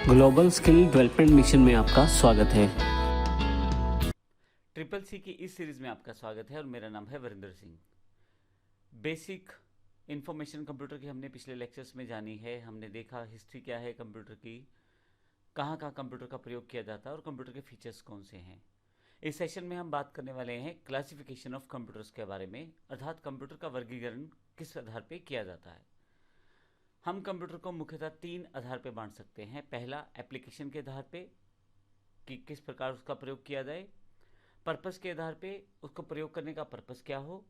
Global skill development mission में आपका स्वागत है। ट्रिपल सी की इस सीरीज़ में आपका स्वागत है और मेरा नाम है Varinder Singh. Basic information computer की हमने पिछले लेक्चर्स में जानी है। हमने देखा हिस्ट्री क्या है कंप्यूटर की, कहाँ कहाँ कंप्यूटर का प्रयोग किया जाता है और कंप्यूटर के फीचर्स कौन से हैं। इस सेशन में हम बात करने वाले हैं क्लासिफिकेशन ऑफ कंप्यूटर्स के बारे में, अर्थात कंप्यूटर का वर्गीकरण किस आधार पर किया जाता है। हम कंप्यूटर को मुख्यतः 3 आधार पर बांट सकते हैं। पहला, एप्लीकेशन के आधार पे कि किस प्रकार उसका प्रयोग किया जाए, पर्पस के आधार पे उसको प्रयोग करने का पर्पस क्या हो,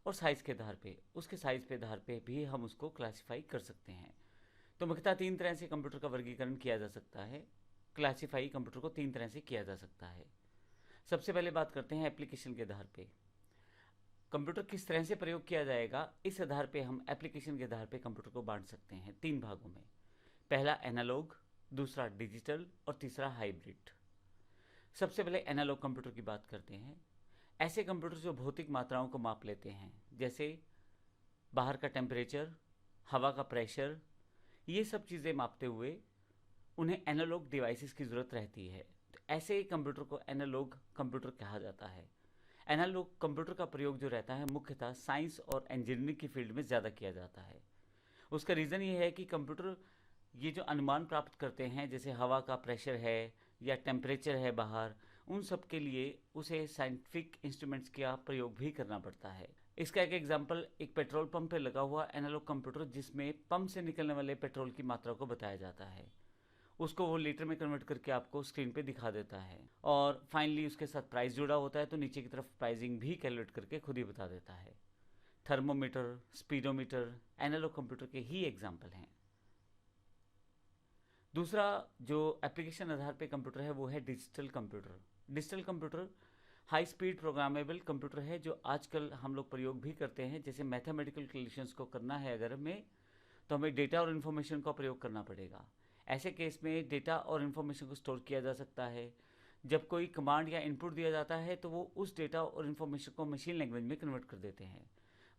और साइज़ के आधार पे उसके साइज़ के आधार पे भी हम उसको क्लासिफाई कर सकते हैं। तो मुख्यतः 3 तरह से कंप्यूटर का वर्गीकरण किया जा सकता है। क्लासिफाई कंप्यूटर को 3 तरह से किया जा सकता है। सबसे पहले बात करते हैं एप्लीकेशन के आधार पे। कंप्यूटर किस तरह से प्रयोग किया जाएगा, इस आधार पे हम एप्लीकेशन के आधार पे कंप्यूटर को बांट सकते हैं 3 भागों में। पहला एनालॉग, दूसरा डिजिटल और तीसरा हाइब्रिड। सबसे पहले एनालॉग कंप्यूटर की बात करते हैं। ऐसे कंप्यूटर जो भौतिक मात्राओं को माप लेते हैं, जैसे बाहर का टेम्परेचर, हवा का प्रेशर, ये सब चीज़ें मापते हुए उन्हें एनालॉग डिवाइसेस की ज़रूरत रहती है। तो ऐसे ही कंप्यूटर को एनालॉग कंप्यूटर कहा जाता है। एनालॉग कंप्यूटर का प्रयोग जो रहता है मुख्यतः साइंस और इंजीनियरिंग की फील्ड में ज़्यादा किया जाता है। उसका रीज़न ये है कि कंप्यूटर ये जो अनुमान प्राप्त करते हैं, जैसे हवा का प्रेशर है या टेम्परेचर है बाहर, उन सब के लिए उसे साइंटिफिक इंस्ट्रूमेंट्स का प्रयोग भी करना पड़ता है। इसका एक एग्जांपल, एक पेट्रोल पंप पे लगा हुआ एनालॉग कंप्यूटर जिसमें पंप से निकलने वाले पेट्रोल की मात्रा को बताया जाता है। उसको वो लीटर में कन्वर्ट करके आपको स्क्रीन पे दिखा देता है, और फाइनली उसके साथ प्राइस जुड़ा होता है, तो नीचे की तरफ प्राइसिंग भी कैलकुलेट करके खुद ही बता देता है। थर्मोमीटर, स्पीडोमीटर एनालॉग कंप्यूटर के ही एग्जाम्पल हैं। दूसरा जो एप्लीकेशन आधार पे कंप्यूटर है वो है digital computer. Digital computer high speed programmable computer है जो आजकल हम लोग प्रयोग भी करते हैं। जैसे मैथमेटिकल कैलकुलेशंस को करना है अगर हमें, तो हमें डेटा और इन्फॉर्मेशन का प्रयोग करना पड़ेगा। ऐसे केस में डेटा और इन्फॉर्मेशन को स्टोर किया जा सकता है। जब कोई कमांड या इनपुट दिया जाता है तो वो उस डेटा और इन्फॉर्मेशन को मशीन लैंग्वेज में कन्वर्ट कर देते हैं।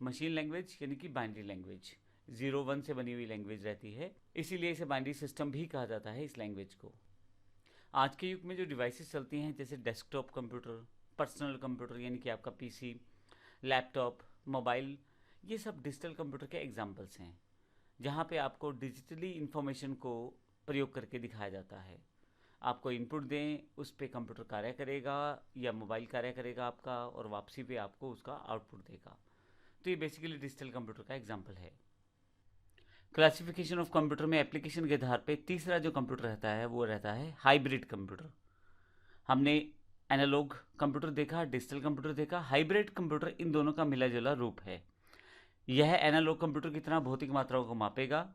मशीन लैंग्वेज यानी कि बाइनरी लैंग्वेज, 0-1 से बनी हुई लैंग्वेज रहती है, इसीलिए इसे बाइनरी सिस्टम भी कहा जाता है इस लैंग्वेज को। आज के युग में जो डिवाइसेस चलती हैं, जैसे डेस्कटॉप कंप्यूटर, पर्सनल कंप्यूटर यानी कि आपका पीसी, लैपटॉप, मोबाइल, ये सब डिजिटल कंप्यूटर के एग्जाम्पल्स हैं, जहाँ पे आपको डिजिटली इंफॉर्मेशन को प्रयोग करके दिखाया जाता है। आपको इनपुट दें, उस पर कंप्यूटर कार्य करेगा या मोबाइल कार्य करेगा आपका, और वापसी पे आपको उसका आउटपुट देगा। तो ये बेसिकली डिजिटल कंप्यूटर का एग्जाम्पल है। क्लासिफिकेशन ऑफ कंप्यूटर में एप्लीकेशन के आधार पे तीसरा जो कंप्यूटर रहता है वो रहता है हाइब्रिड कंप्यूटर। हमने एनालॉग कंप्यूटर देखा, डिजिटल कंप्यूटर देखा, हाइब्रिड कंप्यूटर इन दोनों का मिला जुला रूप है। यह एनालॉग कंप्यूटर की तरह भौतिक मात्राओं को मापेगा,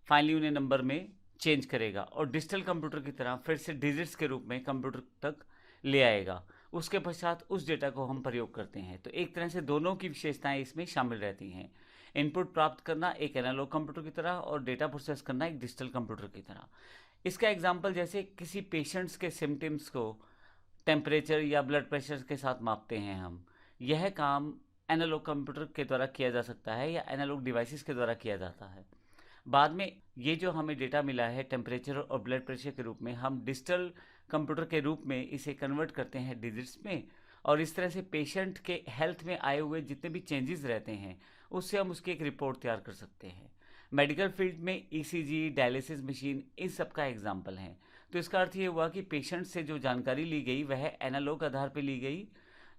फाइनली उन्हें नंबर में चेंज करेगा, और डिजिटल कंप्यूटर की तरह फिर से डिजिट्स के रूप में कंप्यूटर तक ले आएगा। उसके पश्चात उस डेटा को हम प्रयोग करते हैं। तो एक तरह से दोनों की विशेषताएं इसमें शामिल रहती हैं। इनपुट प्राप्त करना एक एनालॉग कंप्यूटर की तरह और डेटा प्रोसेस करना एक डिजिटल कंप्यूटर की तरह। इसका एग्जांपल, जैसे किसी पेशेंट्स के सिम्टम्स को टेम्परेचर या ब्लड प्रेशर के साथ मापते हैं हम, यह काम एनालॉग कंप्यूटर के द्वारा किया जा सकता है या एनालॉग डिवाइसेस के द्वारा किया जाता है। बाद में ये जो हमें डेटा मिला है टेम्परेचर और ब्लड प्रेशर के रूप में, हम डिजिटल कंप्यूटर के रूप में इसे कन्वर्ट करते हैं डिजिट्स में, और इस तरह से पेशेंट के हेल्थ में आए हुए जितने भी चेंजेस रहते हैं उससे हम उसकी एक रिपोर्ट तैयार कर सकते हैं। मेडिकल फील्ड में ईसीजी, डायलिसिस मशीन, इन सब का एग्जाम्पल है। तो इसका अर्थ ये हुआ कि पेशेंट से जो जानकारी ली गई वह एनालॉग आधार पर ली गई,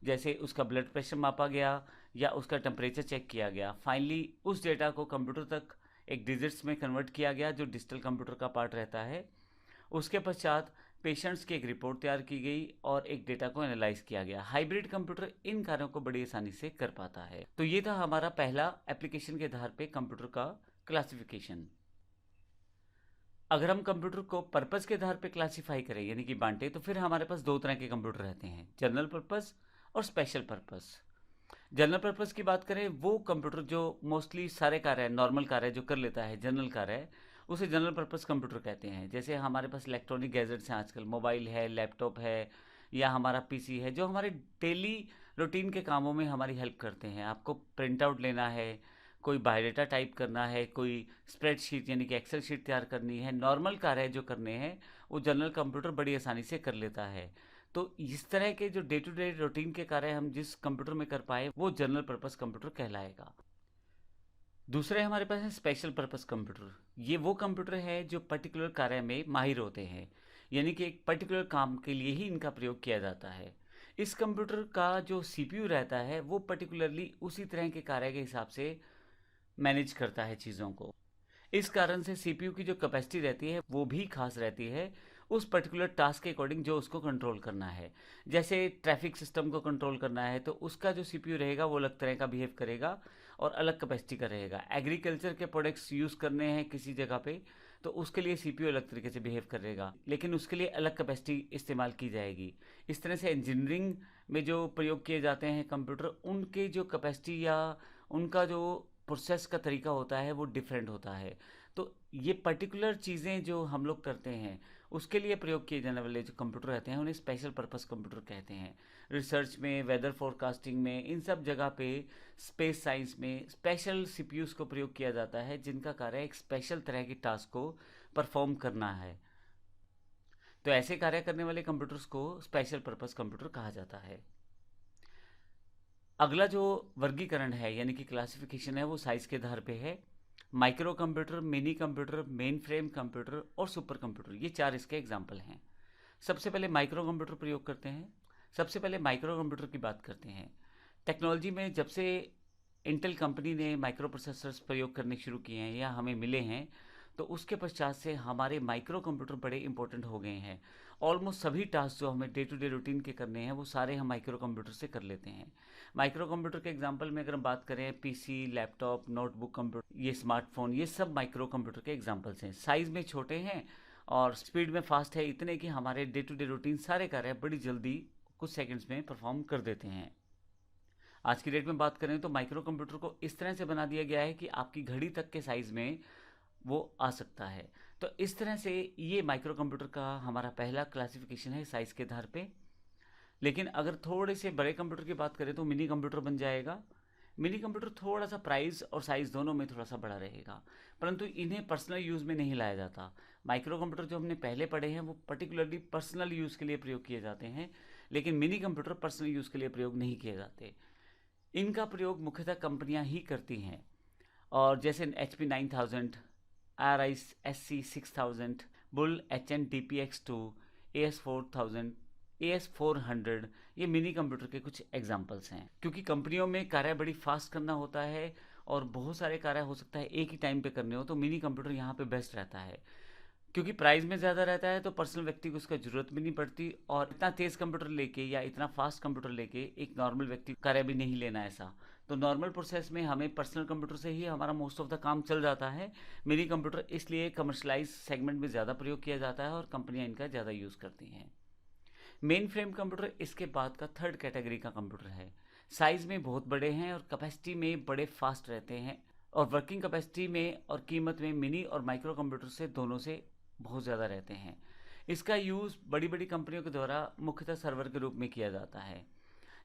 जैसे उसका ब्लड प्रेशर मापा गया या उसका टेम्परेचर चेक किया गया। फाइनली उस डेटा को कंप्यूटर तक एक डिजिट्स में कन्वर्ट किया गया जो डिजिटल कंप्यूटर का पार्ट रहता है। उसके पश्चात पेशेंट्स की एक रिपोर्ट तैयार की गई और एक डेटा को एनालाइज किया गया। हाइब्रिड कंप्यूटर इन कार्यों को बड़ी आसानी से कर पाता है। तो ये था हमारा पहला एप्लीकेशन के आधार पे कंप्यूटर का क्लासिफिकेशन। अगर हम कंप्यूटर को पर्पस के आधार पे क्लासिफाई करें यानी कि बांटे, तो फिर हमारे पास 2 तरह के कंप्यूटर रहते हैं, जनरल पर्पस और स्पेशल पर्पस। जनरल पर्पस की बात करें, वो कंप्यूटर जो मोस्टली सारे कार्य, नॉर्मल कार्य जो कर लेता है, जनरल कार्य, उसे जनरल पर्पस कंप्यूटर कहते हैं। जैसे हमारे पास इलेक्ट्रॉनिक गैजेट्स हैं आजकल, मोबाइल है, लैपटॉप है या हमारा पीसी है, जो हमारे डेली रूटीन के कामों में हमारी हेल्प करते हैं। आपको प्रिंट आउट लेना है, कोई बायोडाटा टाइप करना है, कोई स्प्रेडशीट यानी कि एक्सेल शीट तैयार करनी है, नॉर्मल कार्य जो करने हैं वो जनरल कंप्यूटर बड़ी आसानी से कर लेता है। तो इस तरह के जो डे टू डे रूटीन के कार्य हम जिस कंप्यूटर में कर पाए वो जनरल पर्पस कंप्यूटर कहलाएगा। दूसरे हमारे पास है स्पेशल पर्पस कंप्यूटर। ये वो कंप्यूटर है जो पर्टिकुलर कार्य में माहिर होते हैं, यानी कि एक पर्टिकुलर काम के लिए ही इनका प्रयोग किया जाता है। इस कंप्यूटर का जो सीपीयू रहता है वो पर्टिकुलरली उसी तरह के कार्य के हिसाब से मैनेज करता है चीज़ों को। इस कारण से सीपीयू की जो कैपेसिटी रहती है वो भी खास रहती है उस पर्टिकुलर टास्क के अकॉर्डिंग जो उसको कंट्रोल करना है। जैसे ट्रैफिक सिस्टम को कंट्रोल करना है तो उसका जो सीपीयू रहेगा वो अलग तरह का बिहेव करेगा और अलग कैपेसिटी का रहेगा। एग्रीकल्चर के प्रोडक्ट्स यूज़ करने हैं किसी जगह पे तो उसके लिए सीपीयू अलग तरीके से बिहेव करेगा, लेकिन उसके लिए अलग कैपेसिटी इस्तेमाल की जाएगी। इस तरह से इंजीनियरिंग में जो प्रयोग किए जाते हैं कंप्यूटर, उनके जो कैपेसिटी या उनका जो प्रोसेस का तरीका होता है वो डिफरेंट होता है। तो ये पर्टिकुलर चीज़ें जो हम लोग करते हैं उसके लिए प्रयोग किए जाने वाले जो कंप्यूटर रहते हैं उन्हें स्पेशल पर्पस कंप्यूटर कहते हैं। रिसर्च में, वेदर फोरकास्टिंग में, इन सब जगह पे, स्पेस साइंस में स्पेशल सीपीयूज को प्रयोग किया जाता है जिनका कार्य एक स्पेशल तरह की टास्क को परफॉर्म करना है। तो ऐसे कार्य करने वाले कंप्यूटर्स को स्पेशल पर्पस कंप्यूटर कहा जाता है। अगला जो वर्गीकरण है यानी कि क्लासिफिकेशन है वो साइज के आधार पे है। Micro computer, mini computer, main frame computer और सुपर कंप्यूटर, ये 4 इसके एग्जाम्पल हैं। सबसे पहले माइक्रो कंप्यूटर प्रयोग करते हैं। सबसे पहले माइक्रो कंप्यूटर की बात करते हैं। टेक्नोलॉजी में जब से इंटेल कंपनी ने माइक्रो प्रोसेसर्स प्रयोग करने शुरू किए हैं या हमें मिले हैं तो उसके पश्चात से हमारे माइक्रो कंप्यूटर बड़े इंपॉर्टेंट हो गए हैं। ऑलमोस्ट सभी टास्क जो हमें डे टू डे रूटीन के करने हैं वो सारे हम माइक्रो कंप्यूटर से कर लेते हैं। माइक्रो कंप्यूटर के एग्जांपल में अगर हम बात करें, पीसी, लैपटॉप, नोटबुक कंप्यूटर, ये स्मार्टफोन, ये सब माइक्रो कंप्यूटर के एग्जांपल्स हैं। साइज़ में छोटे हैं और स्पीड में फास्ट है, इतने कि हमारे डे टू डे रूटीन सारे कार्य बड़ी जल्दी कुछ सेकेंड्स में परफॉर्म कर देते हैं। आज की डेट में बात करें तो माइक्रो कंप्यूटर को इस तरह से बना दिया गया है कि आपकी घड़ी तक के साइज़ में वो आ सकता है। तो इस तरह से ये माइक्रो कंप्यूटर का हमारा पहला क्लासिफिकेशन है साइज़ के आधार पे। लेकिन अगर थोड़े से बड़े कंप्यूटर की बात करें तो मिनी कंप्यूटर बन जाएगा। मिनी कंप्यूटर थोड़ा सा प्राइस और साइज़ दोनों में थोड़ा सा बड़ा रहेगा, परंतु इन्हें पर्सनल यूज़ में नहीं लाया जाता। माइक्रो कंप्यूटर जो हमने पहले पढ़े हैं वो पर्टिकुलरली पर्सनल यूज़ के लिए प्रयोग किए जाते हैं, लेकिन मिनी कंप्यूटर पर्सनल यूज़ के लिए प्रयोग नहीं किए जाते। इनका प्रयोग मुख्यतः कंपनियां ही करती हैं, और जैसे HP 9000, RISC 6000, bull HN DPX2, AS4000, AS400, ये मिनी कंप्यूटर के कुछ एग्जांपल्स हैं। क्योंकि कंपनियों में कार्य बड़ी फास्ट करना होता है और बहुत सारे कार्य हो सकता है एक ही टाइम पे करने हो, तो मिनी कंप्यूटर यहाँ पे बेस्ट रहता है। क्योंकि प्राइस में ज़्यादा रहता है तो पर्सनल व्यक्ति को उसका ज़रूरत भी नहीं पड़ती, और इतना तेज़ कंप्यूटर लेके या इतना फास्ट कंप्यूटर लेके एक नॉर्मल व्यक्ति कार्य भी नहीं लेना ऐसा। तो नॉर्मल प्रोसेस में हमें पर्सनल कंप्यूटर से ही हमारा मोस्ट ऑफ द काम चल जाता है। मिनी कंप्यूटर इसलिए कमर्शलाइज सेगमेंट में ज़्यादा प्रयोग किया जाता है और कंपनियाँ इनका ज़्यादा यूज़ करती हैं। मेन फ्रेम कंप्यूटर इसके बाद का थर्ड कैटेगरी का कंप्यूटर है। साइज़ में बहुत बड़े हैं और कैपेसिटी में बड़े फास्ट रहते हैं, और वर्किंग कैपेसिटी में और कीमत में मिनी और माइक्रो कंप्यूटर से दोनों से बहुत ज़्यादा रहते हैं। इसका यूज़ बड़ी बड़ी कंपनियों के द्वारा मुख्यतः सर्वर के रूप में किया जाता है।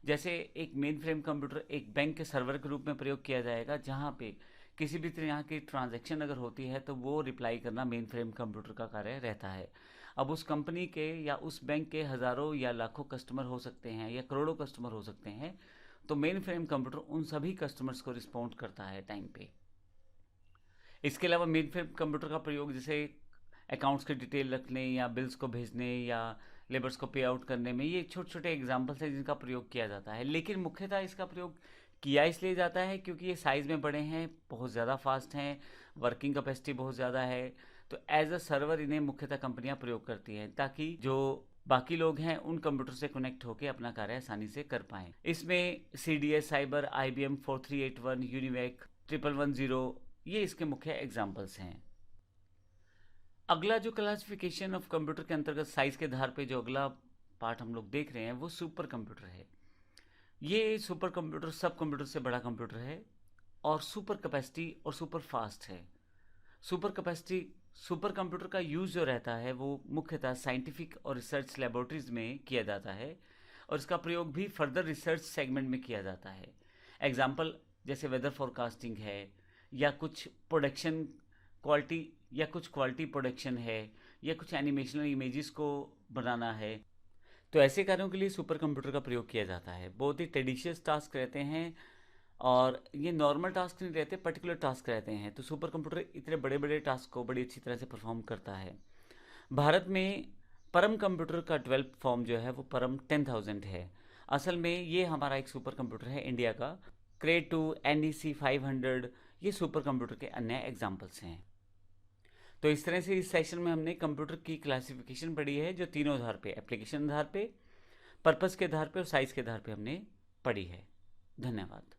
जैसे एक मेन फ्रेम कंप्यूटर एक बैंक के सर्वर के रूप में प्रयोग किया जाएगा, जहाँ पे किसी भी तरह की ट्रांजैक्शन अगर होती है तो वो रिप्लाई करना मेन फ्रेम कंप्यूटर का कार्य रहता है। अब उस कंपनी के या उस बैंक के हज़ारों या लाखों कस्टमर हो सकते हैं या करोड़ों कस्टमर हो सकते हैं, तो मेन फ्रेम कंप्यूटर उन सभी कस्टमर्स को रिस्पॉन्ड करता है टाइम पे। इसके अलावा मेन फ्रेम कंप्यूटर का प्रयोग जैसे अकाउंट्स की डिटेल रखने या बिल्स को भेजने या लेबर्स को पे आउट करने में, ये छोटे छोटे एग्जाम्पल्स हैं जिनका प्रयोग किया जाता है। लेकिन मुख्यतः इसका प्रयोग किया इसलिए जाता है क्योंकि ये साइज़ में बड़े हैं, बहुत ज़्यादा फास्ट हैं, वर्किंग कैपेसिटी बहुत ज़्यादा है, तो एज अ सर्वर इन्हें मुख्यतः कंपनियां प्रयोग करती हैं ताकि जो बाकी लोग हैं उन कंप्यूटर से कनेक्ट होकर अपना कार्य आसानी से कर पाएँ। इसमें CDS, साइबर, IBM 4381, यूनिवेक 1110, ये इसके मुख्य एग्जाम्पल्स हैं। अगला जो क्लासिफिकेशन ऑफ कंप्यूटर के अंतर्गत साइज के आधार पे जो अगला पार्ट हम लोग देख रहे हैं वो सुपर कंप्यूटर है। ये सुपर कंप्यूटर सब कंप्यूटर से बड़ा कंप्यूटर है और सुपर कैपेसिटी और सुपर फास्ट है। सुपर कंप्यूटर का यूज़ जो रहता है वो मुख्यतः साइंटिफिक और रिसर्च लेबोरेटरीज में किया जाता है, और इसका प्रयोग भी फर्दर रिसर्च सेगमेंट में किया जाता है। एग्जाम्पल जैसे वेदर फोरकास्टिंग है, या कुछ प्रोडक्शन क्वालिटी या कुछ क्वालिटी प्रोडक्शन है या कुछ एनिमेशनल इमेजेस को बनाना है, तो ऐसे कार्यों के लिए सुपर कंप्यूटर का प्रयोग किया जाता है। बहुत ही टेडिशियस टास्क रहते हैं और ये नॉर्मल टास्क नहीं रहते, पर्टिकुलर टास्क रहते हैं। तो सुपर कंप्यूटर इतने बड़े बड़े टास्क को बड़ी अच्छी तरह से परफॉर्म करता है। भारत में परम कंप्यूटर का 12th फॉर्म जो है वो परम 10,000 है। असल में ये हमारा एक सुपर कंप्यूटर है इंडिया का। क्रे 2, NEC 500 ये सुपर कंप्यूटर के अन्य एग्जाम्पल्स हैं। तो इस तरह से इस सेशन में हमने कंप्यूटर की क्लासिफिकेशन पढ़ी है, जो तीनों आधार पे, एप्लीकेशन आधार पे, पर्पस के आधार पे और साइज के आधार पे हमने पढ़ी है। धन्यवाद।